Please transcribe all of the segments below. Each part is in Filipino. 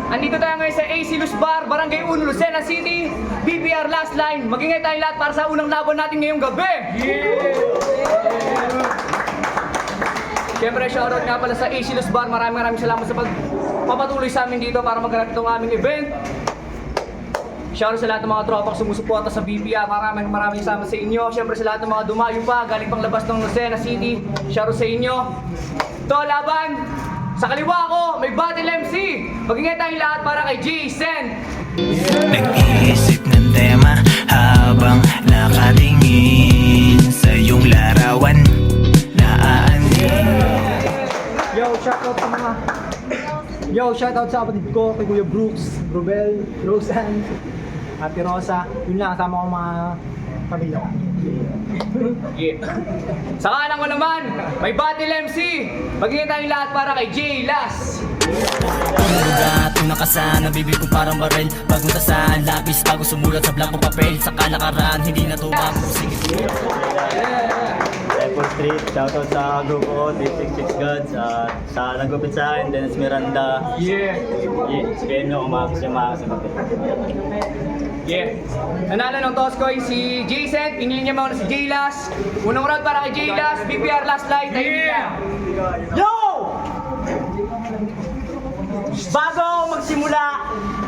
Andito tayo ngayon sa AC Luz Bar, Barangay 1, Lucena City, BPR Last Line. Magingay tayo lahat para sa unang laban natin ngayong gabi. Siyempre, shoutout nga pala sa AC Luz Bar. Maraming salamat sa pagpapatuloy sa amin dito para magganap itong aming event. Shoutout sa lahat ng mga tropang sumusuporta sa BPR. Maraming salamat sa inyo. Siyempre sa lahat ng mga dumayo pa, galing pang labas ng Lucena City. Shoutout sa inyo. Ito, laban! Sa kaliwa ko, may Battle MC. Magingay tayong lahat para kay Jason. Nag-iisip ng tema habang nakatingin sa iyong larawan. Yo, shoutout sa kapatid ko, kay Kuya Brooks, Rubel, Roseanne, Ate Rosa. Yun lang, kasama ko mga pamilya ko. Yeah. Sa kanan ko naman, may Battle MC. Magingay tayong lahat para kay Jay Las. Tumuruga, tunang kasana, bibig ko parang barel. Bagong tasaan, lapis, bago sumulat sa blankong papel. Sa kalakaraan, hindi na tuwag. Sige. Apple Street, shoutout sa grupo, 366 Gods, sa nagupit sa akin, Dennis Miranda. Yeah. Sabihin nyo, umakas yung mga sagutin. Yeah. Nanalo ng toss coin si Jason. Pinili niya muna si Jay Las. Unang round para kay Jay Las. BPR Last Line. Yeah. Yo! Bago ako magsimula,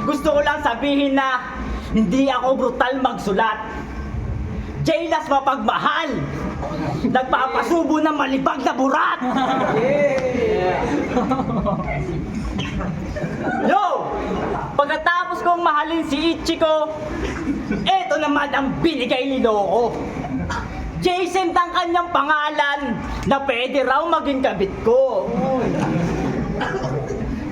gusto ko lang sabihin na hindi ako brutal magsulat. Jaylas mapagmahal. Nagpapasubo ng malibag na burat. Yo! Pagkatapos kong mahalin si Ichiko, eto naman ang binigay ni Loco. Jason ang kanyang pangalan na pwede raw maging kabit ko.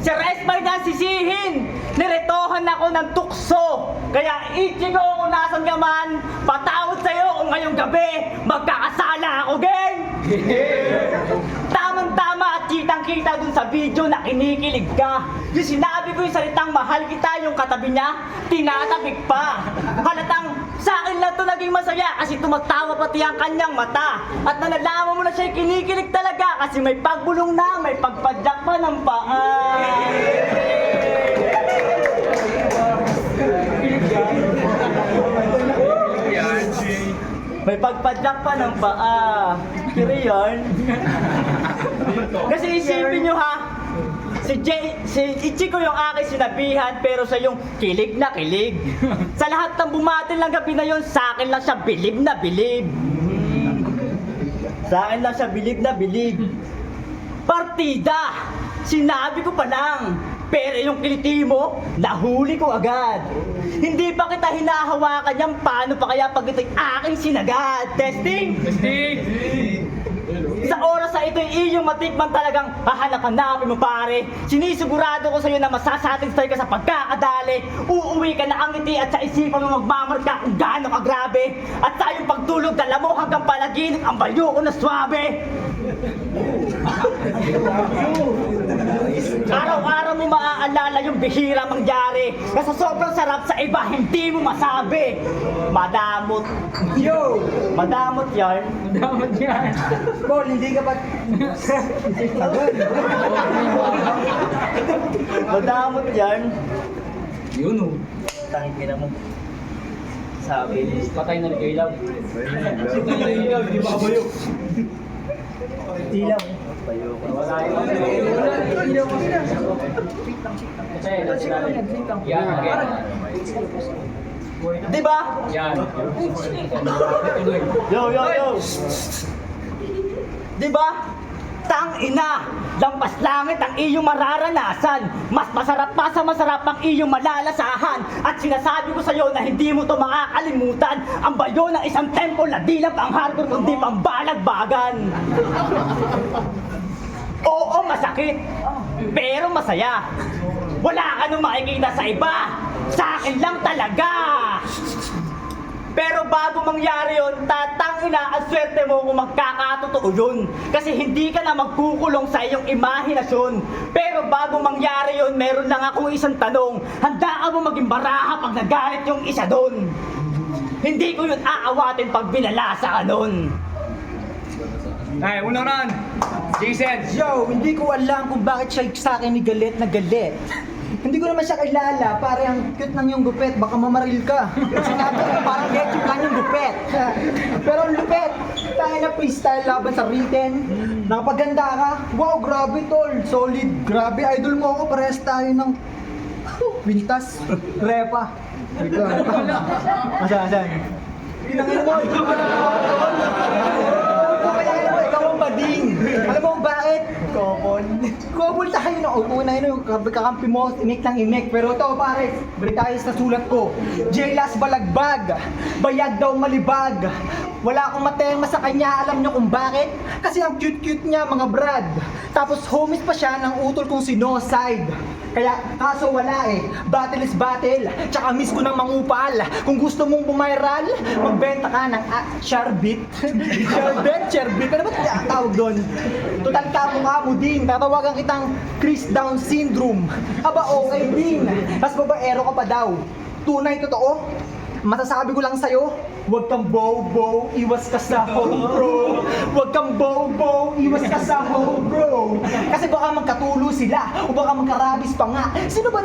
Si Respay na sisihin, niretohan ako ng tukso. Kaya Ichigo, kung nasan ka man, patawad sa'yo kung ngayong gabi magkakasala ako, gang! Tamang-tama at kitang-kita dun sa video na kinikilig ka. Yung sinabi ko yung salitang mahal kita, yung katabi niya, tinatabik pa. Halatang sa akin lang to naging masaya kasi tumatawa pati ang kanyang mata. At nalalaman mo na siya kinikilig talaga kasi may pagbulong na, may pagpadyak pa ng paa. May pagpadyak pa ng paa. Kira yun. Kasi isipin nyo ha, si Ichiko yung aking sinabihan pero sa yung kilig na kilig. Sa lahat ng bumatil ng gabi na yun, sa akin lang siya bilib na bilib. Sa akin lang siya bilib na bilib. Partida! Sinabi ko pa lang, pero yung kiliti mo, nahuli ko agad. Hindi pa kita hinahawakan yan, paano pa kaya pag ito'y aking sinagad? Testing! Sa oras na ito'y iyong matikman talagang hahanap-hanapin mo pare. Sinisigurado ko sa'yo na masasatisfy ka sa pagkakadali. Uuwi ka na ang ngiti at sa isipan mo magmamarka kung gaano ka grabe. At sa iyong pagtulog, dala mo hanggang panaginip ang bayo ko na swabe. Araw-araw mo maaalala yung bihira mangyari. Kasi sobrang sarap sa iba, hindi mo masabi. Madamot. Yo! Madamot yan. Dapat yan. Paul, hindi ka ba... Madamot yan. Yun o. Tangin mo. Sabi. Patay na rin ilaw. Ilaw. Yan, again. Diba? Yan. Yo. Diba? Tang ina, lampas langit ang iyong mararanasan. Mas masarap pa sa masarap ang iyong malalasahan. At sinasabi ko sa'yo na hindi mo to makakalimutan. Ang bayo ng isang temple na di lang pang hardcore kundi pang balagbagan. Oo, masakit. Pero masaya. Wala ka nung makikita sa iba. Sa akin lang talaga. Pero bago mangyari yun, tatangina ang swerte mo kung magkakatotoo yun. Kasi hindi ka na magkukulong sa iyong imahinasyon. Pero bago mangyari yun, meron lang akong isang tanong. Handa ka mo maging baraha pag nagalit yung isa doon? Hindi ko yun aawatin pag binalasa ka nun. Ay, unang round. Jason. Yo, hindi ko alam kung bakit siya sa akin ni galit na galit. Hindi ko naman siya kilala, parang cute ng yung gupet, baka mamaril ka. Sinabi ko, parang getchup lang yung gupet. Pero ang lupet, tayo na freestyle laban sa written. Nakapaganda ka, wow, grabe tol, solid, grabe, idol mo ako, parehas tayo ng Wintas, Repa. Asan? Pinangin mo, ikaw ang bading. Alam mo bakit? Kopol tayo na. Una yun yung kakampi mo, imik ng imik. Pero ito pare, balik tayo sa sulat ko. Jailas balagbag, bayag daw malibag. Wala akong matema sa kanya, alam nyo kung bakit? Kasi ang cute-cute niya mga brad. Tapos homies pa siya ng utol kong sinoside. Kaya kaso wala eh, battle is battle. Tsaka miss ko ng mangupal. Kung gusto mong bumiral, magbenta ka ng Charbit. Charbit, ano ba tawag doon? Total kamukha mo din, tatawagan kitang Chris Down Syndrome. Aba okay din, tas babaero ka pa daw. Tunay totoo? Masasabi ko lang sa'yo, huwag kang bow-bow, iwas ka sa hoe bro. Huwag kang bow-bow, iwas ka sa hoe bro. Kasi baka magkatulo sila, o baka magkarabis pa nga. Sino ba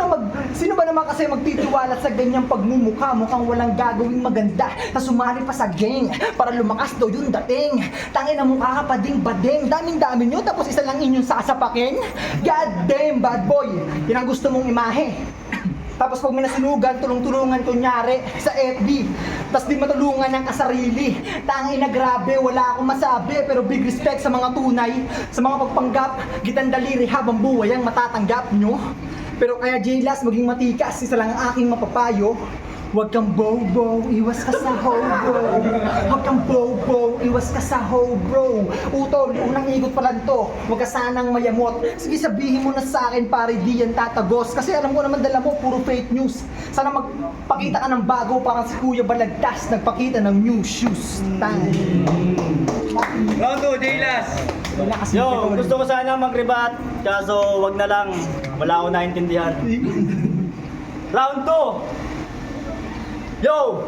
naman kasi magtitiwala sa ganyang pagmumukha? Mukhang walang gagawing maganda na sumali pa sa gang para lumakas daw yung dating. Tangin na mukha ka pa ding bading. Daming-dami nyo, tapos isa lang inyong sasapakin? God damn, bad boy. Yan ang gusto mong imahe. Tapos pag may nasunugan, tulong-tulungan kunyari sa FB. Tapos di matulungan ng kasarili. Tangina grabe, wala akong masabi. Pero big respect sa mga tunay, sa mga pagpanggap, gitang daliri habang buhay ang matatanggap nyo. Pero kaya Jailas, maging matikas, isa lang ang aking mapapayo. Huwag kang bow-bow, iwas ka sa hoe bro. Huwag kang bow-bow, iwas ka sa hoe bro. Utol, unang ikot pa lang to. Huwag ka sanang mayamot. Sige sabihin mo na sa akin pare, di yan tatagos. Kasi alam ko naman dala mo, puro fake news. Sana magpakita ka ng bago, parang si Kuya Balagtas nagpakita ng new shoes. Round 2, Jailas. Yo, gusto ko sana mag-rebat, kaso wag na lang. Wala akong naintindihan. Round 2. Yo!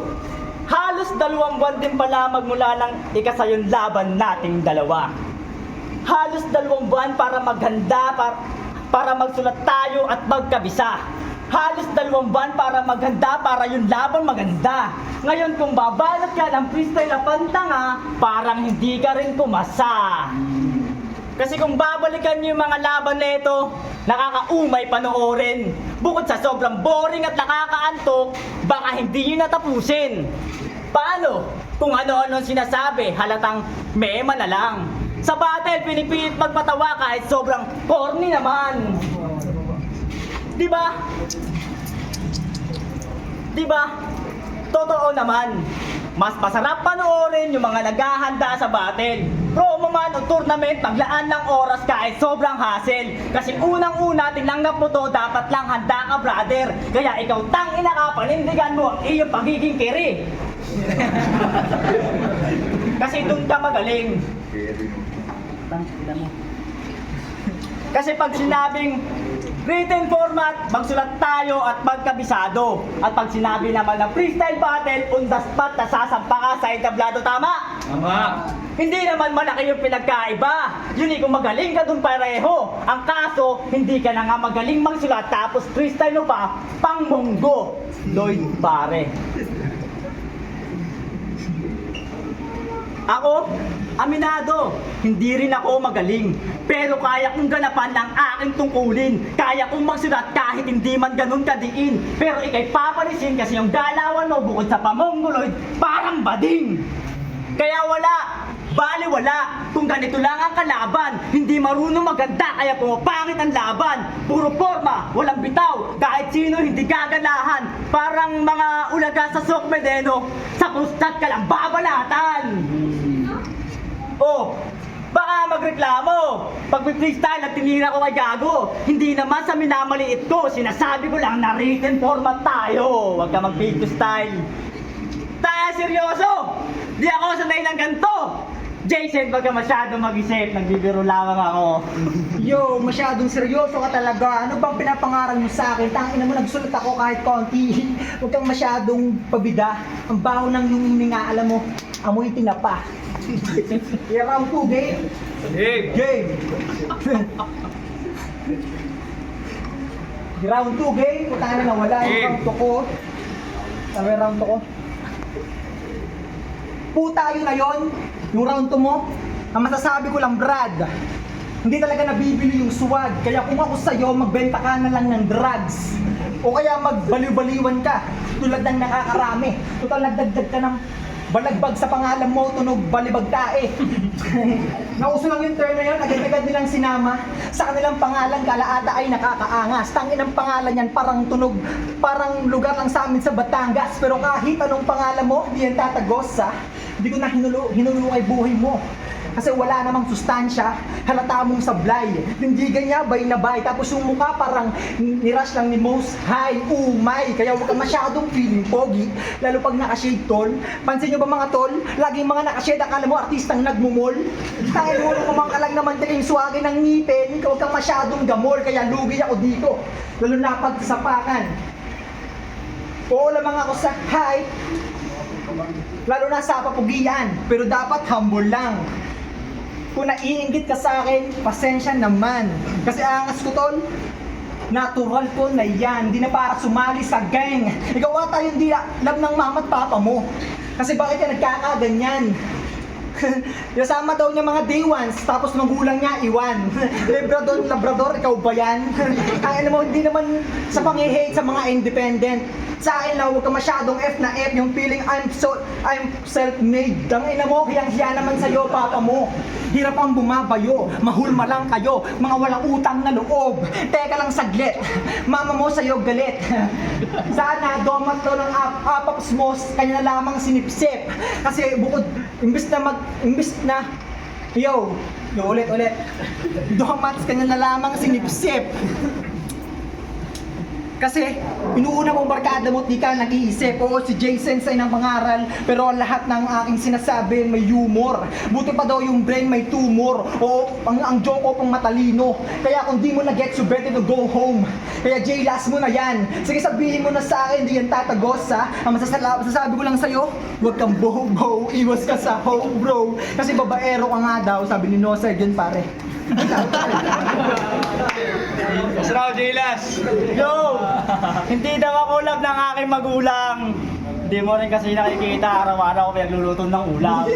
Halos 2 buwan din pala magmula ng ikasayong laban nating dalawa. Halos 2 buwan para maghanda, para magsulat tayo at magkabisa. Halos 2 buwan para maghanda, para yung laban maganda. Ngayon kung babalot ka ng freestyle na pantanga, parang hindi ka rin kumasa. Kasi kung babalikan niyo yung mga laban na ito, nakakaumay panoorin. Bukod sa sobrang boring at nakakaantok, baka hindi niyo natapusin. Paano? Kung ano-ano sinasabi, halatang mema na lang. Sa battle, pinipilit magpatawa kahit sobrang corny naman. Diba? Diba? Totoo naman. Mas masarap panoorin yung mga naghahanda sa battle. Promo man o tournament, maglaan ng oras kahit sobrang hassle. Kasi unang-una, tinanggap mo to, dapat lang handa ka brother. Kaya ikaw tangina ka, panindigan mo ang iyong pagiging kiri. Kasi dun ka magaling. Kasi pag sinabing written format, magsulat tayo at magkabisado. At pag sinabi naman ng freestyle battle, on the spot, nasasampa ka sa entablado, tama? Tama. Hindi naman malaki yung pinagkaiba. Yun kung magaling ka dun pareho. Ang kaso, hindi ka na nga magaling magsulat tapos freestyle mo pa, pang monggo. Lloyd pare. Ako, aminado, hindi rin ako magaling. Pero kaya kong ganapan ng aking tungkulin. Kaya kong magsulat kahit hindi man ganun kadiin. Pero ikay papalisin kasi yung galawan mo bukod sa pamongoloid, parang bading. Kaya bali wala. Kung ganito lang ang kalaban, hindi marunong maganda kaya pumapangit ang laban. Puro forma, walang bitaw, kahit sino hindi gaganahan. Parang mga ulaga sa Sok Medeno, sa kustat ka lang babalatan. Oh, baka magreklamo. Pag may freestyle at tinira ko kay Gago, hindi naman sa minamaliit ko, sinasabi ko lang na written format tayo. Huwag ka mag-video style. Tayo seryoso! Di ako sanay ng ganito! Jason, wag ka masyadong mag-isip, nagbibiro lamang ako. Yo, masyadong seryoso ka talaga. Ano bang pinapangaral mo sa akin? Tangina mo, nagsulat ako kahit konti. Huwag kang masyadong pabida. Ang baho ng iyong hininga, alam mo, amoy tinapa. Round 2, game. Game. Game. Round 2 game, puta na nawala yung round 2 ko. Sabi yung round 2 ko. Puta yun na yun, yung round 2 mo. Ang masasabi ko lang, Brad, hindi talaga nabibili yung swag. Kaya kung ako sa'yo, magbenta ka na lang ng drugs. O kaya magbaliw-baliwan ka, tulad ng nakakarami. Total, nagdagdag ka ng balagbag sa pangalan mo, tunog balibag tae. Nauso lang yung term na yun, agad-agad nilang sinama. Sa kanilang pangalan, kalaata ay nakakaangas. Tangin ang pangalan yan, parang tunog, parang lugar lang sa amin sa Batangas. Pero kahit anong pangalan mo, di yan tatagos ha. Hindi ko na hinulukay buhay mo. Kasi wala namang sustansya, halata mong sablay. Hindi ganyan, bay na bay. Tapos yung mukha parang nirush lang ni Most High, umay. Kaya huwag ka masyadong feeling pogi, lalo pag naka-shade tol. Pansin nyo ba mga tol? Laging mga naka-shade, akala mo artistang nagmumol. Dahil mo naman ka lang naman yung swagin ng ngipin, huwag kang masyadong gamol. Kaya lugi ako dito, lalo na pagsapakan. Oo lamang ako sa hype, lalo na sa papugian, pero dapat humble lang. Kung naiinggit ka sa akin, pasensya naman. Kasi angas ko tol, natural ko na yan. Hindi na para sumali sa gang. Ikaw ata yung di alam ng mama at papa mo. Kasi bakit yan nagkakaganyan? Kasama daw niya mga day ones, tapos magulang niya iwan. Labrador, ikaw ba yan? Kaya mo, hindi naman sa pang-hate sa mga independent. Sa akin lang, huwag ka masyadong F na F, yung feeling I'm self-made. Dangina mo, hiyang-hiya naman sa'yo, papa mo. Hirap ang bumabayo, mahulma lang kayo, mga walang utang na loob. Teka lang saglit, mama mo sa'yo galit. Sana domat to ng apaps mo, kanya na lamang sinipsip. Kasi bukod, imbis na, ulit. Domats kanya na lamang sinipsip. Kasi inuuna mong barkada mo, di ka nag-iisip. Oo, si Jason sa inang pangaral, pero lahat ng aking sinasabi may humor. Buti pa daw yung brain may tumor. Oo, ang joke ko pang matalino. Kaya kung di mo na-get, you better to go home. Kaya J-Last mo na yan. Sige, sabihin mo na sa akin, di yan tatagos ha. Ang masasabi ko lang sa'yo, huwag kang boho-boho, iwas ka sa ho bro. Kasi babaero ka nga daw, sabi ni Noser dyan pare. Masaraw, J-Las! Yo! Hindi daw ako love ng aking magulang. Hindi mo rin kasi nakikita araw-araw ako pinagluluto ng ulam.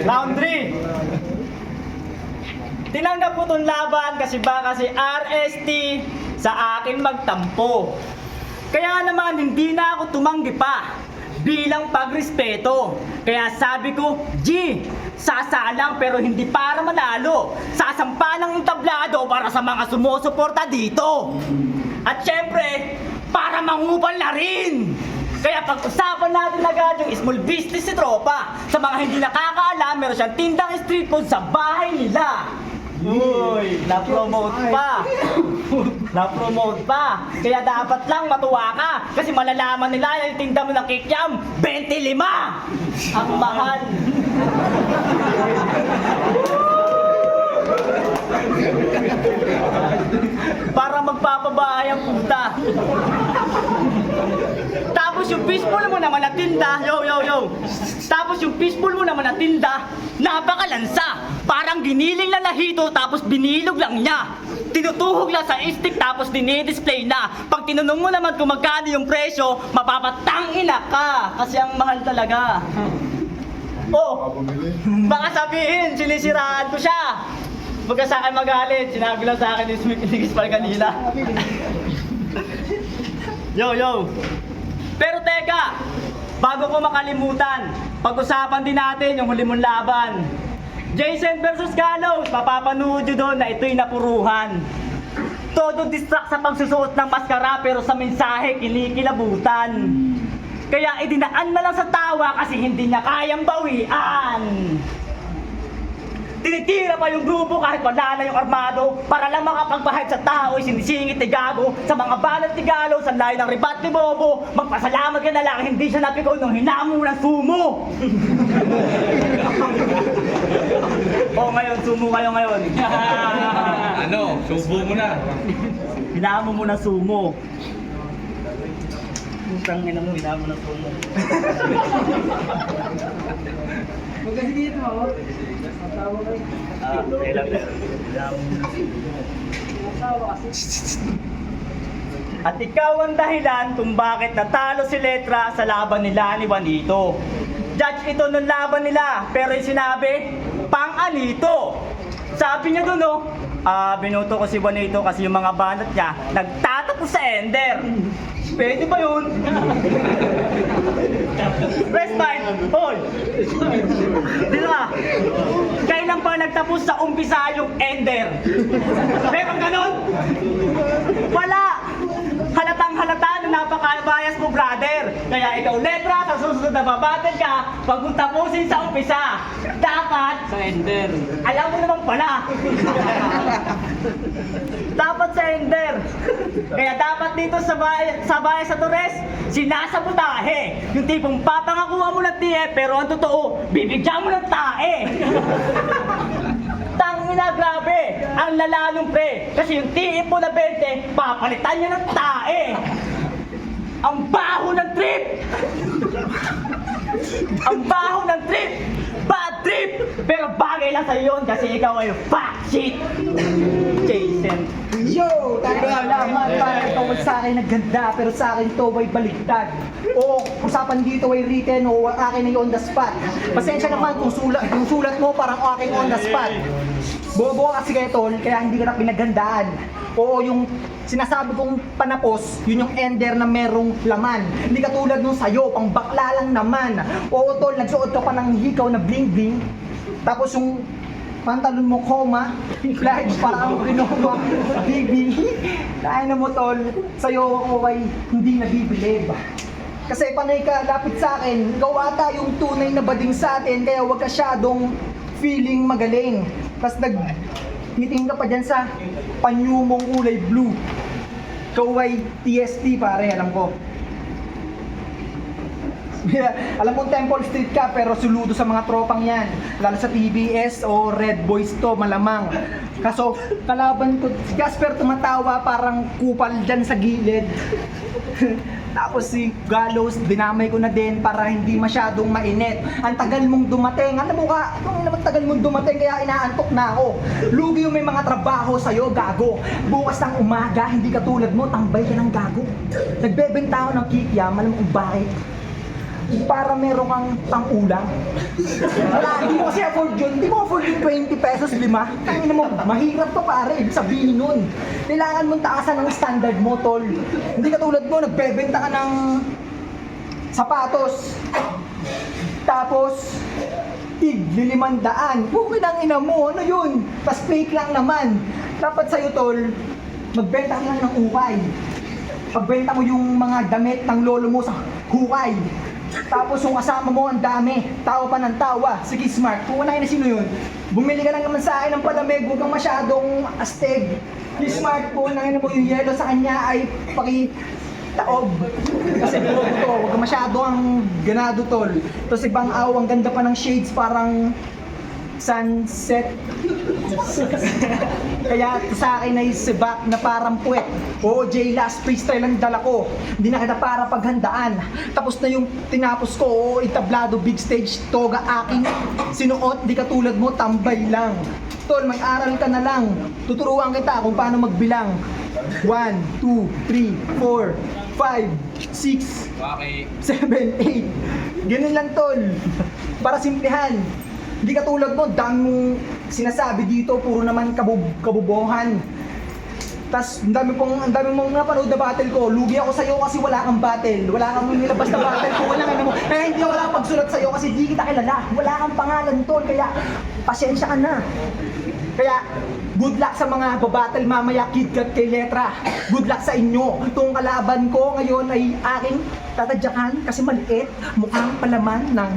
Round 3. Tinanggap ko tong laban kasi baka si RST sa akin magtampo. Kaya naman hindi na ako tumanggi pa bilang pagrespeto. Kaya sabi ko, G, sasalang pero hindi para manalo. Sasampa ng entablado para sa mga sumusuporta dito. At syempre, para mangupal na rin. Kaya pag-usapan natin agad yung small business si Tropa. Sa mga hindi nakakaalam, meron siyang tindang street food sa bahay nila. Uy, na-promote pa. Na-promote pa. Kaya dapat lang matuwa ka. Kasi malalaman nila yung tinda mo ng kikiam, 25! Ang mahal. Para magpapabahay ang puta. Tapos yung fishbowl mo naman na tinda, Tapos yung fishbowl mo naman na tinda, napakalansa. Parang giniling na lahito tapos binilog lang niya. Tinutuhog lang sa stick tapos dinidisplay na. Pag tinanong mo naman kung magkano yung presyo, mapapatangina ka. Kasi ang mahal talaga. Oh, baka sabihin, sinisiraan ko siya. Huwag ka sa akin magalit, sinabi lang sa akin yung Smith Inigispal kanina. Yo. Pero teka, bago ko makalimutan, pag-usapan din natin yung huli mong laban. Jason versus Gallows, mapapanood nyo doon na ito'y napuruhan. Todo distract sa pagsusuot ng maskara pero sa mensahe kinikilabutan. Kaya idinaan na lang sa tawa kasi hindi niya kayang bawian. Tinitira pa yung grupo kahit wala na yung armado para lang makapagbahag sa tao ay sinisingit ni Gago sa mga banat ni Galo sa layo ng ribat ni Bobo. Magpasalamat ka na lang hindi siya napikaw nung hinamo ng sumo. Ngayon, sumo kayo ngayon. Subo mo na. Hinamo mo na sumo. Putang ina mo, hinamo na sumo. Magkasi dito ako. Hinamo mo na sumo. At ikaw ang dahilan kung bakit natalo si Letra sa laban nila ni Juanito. Judge ito ng laban nila, pero yung sinabi, pang-alito. Sabi niya doon, no? Binuto ko si Juanito kasi yung mga banat niya nagtatapos sa ender. Pwede ba yun? Press time! Hoy! Dito ka! Kailan pa nagtapos sa umpisa yung ender? Meron ganon? Wala! Halatang halata na napaka-bias mo, brother. Kaya ikaw, Letra, sa susunod na babattle ka, pag kung tapusin sa umpisa, dapat sa ender. Alam mo naman pala. Dapat sa ender. Kaya dapat dito sa bayan sa Torres, sinasabotahe. Yung tipong papangakuha mo ng tiye, pero ang totoo, bibigyan mo ng tae. Tangina, grabe! Ang lala nung pre! Kasi yung tiip mo na 20, papalitan niya ng tae! Ang baho ng trip! Ang baho ng trip! Bad trip! Pero bagay lang sa'yo yun kasi ikaw ay fuck shit! Jason! Yo! Tara naman para ito sa akin nagganda pero sa akin to ay baligtad. O usapan dito ay written o akin ay on the spot. Pasensya naman kung sulat mo parang aking on the spot. Bobo kasi kayo tol, kaya hindi ka na pinagandaan. Oo, yung sinasabi kong panapos, yun yung ender na merong laman. Hindi katulad nung sayo, pang bakla lang naman. Oo tol, nagsuot ka pa ng hikaw na bling bling. Tapos yung pantalon mo, coma, flag, parang rinoma, baby. Kaya na mo tol, sa'yo ako ay hindi nabibilib. Kasi panay ka, lapit sa akin, ikaw ata yung tunay na bading sa atin, kaya wag ka syadong feeling magaling. Tapos nagmiting ka pa dyan sa panyo mong kulay blue. Ikaw ay TST pare, alam ko. Alam mo Temple Street ka pero suludo sa mga tropang yan. Lalo sa TBS o Red Boys to malamang. Kaso kalaban ko, si Casper tumatawa parang kupal dyan sa gilid. Tapos si Gallows, dinamay ko na din para hindi masyadong mainit. Ang tagal mong dumating. Alam mo ka, kung naman tagal mong dumating kaya inaantok na ako. Lugi yung may mga trabaho sa'yo, gago. Bukas ng umaga, hindi katulad mo, tambay ka ng gago. Nagbebenta ako ng kikiam, alam mo kung bakit? Para meron kang pang-ulang. Wala, hindi mo kasi afford yun. Hindi mo afford yung 20 pesos, 5. Tangina mo, mahirap to pare. Ibig sabihin nun. Kailangan mong taasan ng standard mo, tol. Hindi katulad mo, nagbebenta ka ng sapatos. Tapos, tig-500. Bukid ang ina mo, ano yun? Pas fake lang naman. Dapat sa'yo, tol, magbenta ka lang ng ukay. Pagbenta mo yung mga damit ng lolo mo sa hukay. Tapos yung kasama mo ang dami, tawa pa ng tawa. Sige smart, kung unahin na sino yun, bumili ka lang naman sa akin ng palamig, huwag kang masyadong astig. Yung smart po, unahin mo yung yellow sa kanya ay pakitaob. Kasi bro to, huwag kang masyado ang ganado tol. Tapos ibang aw, ang ganda pa ng shades, parang sunset. Kaya sa akin ay sibak na parang puwet. Oo, J-Last freestyle ang dala ko. Hindi na kita para paghandaan. Tapos na yung tinapos ko. Oo, itablado, big stage, toga aking sinuot. Di katulad mo, tambay lang. Tol, mag-aral ka na lang. Tuturuan kita kung paano magbilang. 1, 2, 3, 4, 5, 6, 7, 8. Ganun lang tol. Para simplihan. Hindi katulad mo, dami mong sinasabi dito, puro naman kabubuhan. Tas ang dami mong napanood na battle ko. Lugi ako sa'yo kasi wala kang battle. Wala kang nilabas na battle ko. Wala kang kaya hindi ako nakapagsulat sa'yo kasi di kita kilala. Wala kang pangalan tol, kaya pasensya ka na. Kaya good luck sa mga babattle mamaya, KidKat kay Letra. Good luck sa inyo. Itong kalaban ko ngayon ay aking tatadyakan kasi maliit, mukhang palaman ng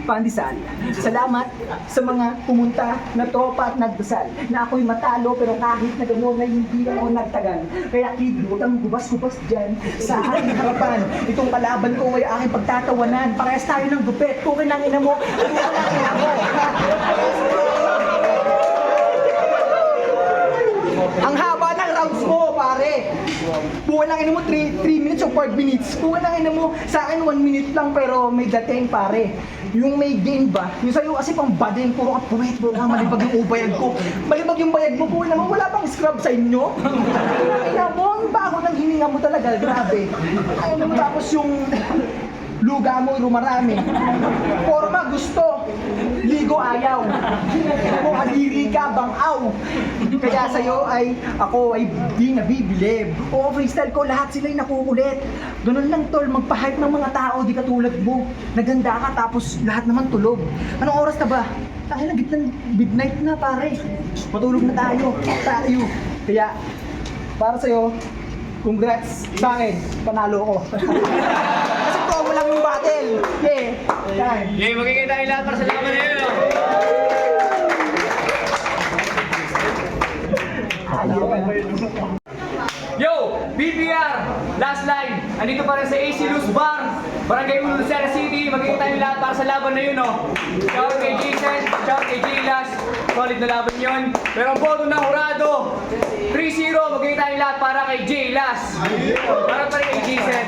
pandesal. Salamat sa mga pumunta na tropa at nagdasal na ako'y matalo pero kahit na gano'n ay hindi ako nagtagal. Kaya kid, huwag kang gubas-gubas dyan sa aking harapan. Itong kalaban ko ay aking pagtatawanan. Parehas tayo ng gupit. Kung kinang ina mo, kung kinang ina mo. Ang haba ng rounds mo, pare. Buwan lang mo 3 minutes o 5 minutes. Buwan lang mo sa akin 1 minute lang pero may dating pare. Yung may game ba? Yung sa'yo kasi pang bading, puro ka puwet, puro ka malibag yung bayad ko. Malibag yung bayad mo, buwan naman wala pang scrub sa inyo. Kaya mo, ang bago ng hininga mo talaga, grabe. Ayun naman tapos yung luga mo, rumarami. Forma gusto, ligo ayaw. Kung kadiri ka, bangaw. Kaya sa'yo ay, ako ay di nabibilib. Oo, freestyle ko, lahat sila'y nakukulit. Ganun lang tol, magpa-hype ng mga tao, di katulad mo. Naganda ka, tapos lahat naman tulog. Anong oras na ba? Tayo na, gitnang midnight na pare. Matulog na tayo. Kaya, para sa'yo, congrats sa akin, panalo ko. Kasi promo lang yung battle. Yeah. Yan. Yay, magiging tayo lahat para sa laban na yun. Yo, BPR, last line. Andito pa rin sa AC Luz Bar, Barangay Ulo, Lucena City. Magiging tayo lahat para sa laban na yun, no? Shout kay Jason, shout kay Jaylas. Solid na laban yun. Pero ang boto ng Hurado, 3-0. Magiging tayo lahat para kay Jaylas. Para pa rin kay Jason.